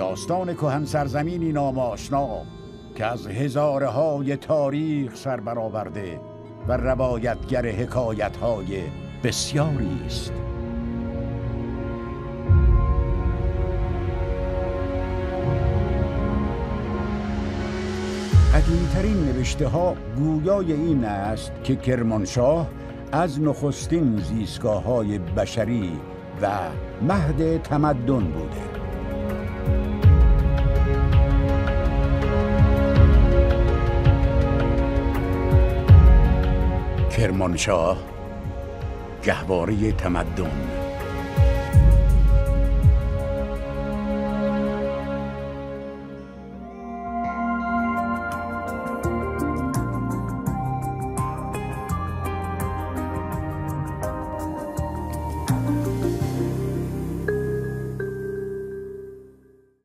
داستان کهن سرزمینی ناماشنا که از هزارهای تاریخ سر برآورده و روایتگر حکایت‌های بسیاری است. قدیمی‌ترین نوشته‌ها گویای این است که کرمانشاه از نخستین زیستگاه‌های بشری و مهد تمدن بوده. کرمانشاه گهواره تمدن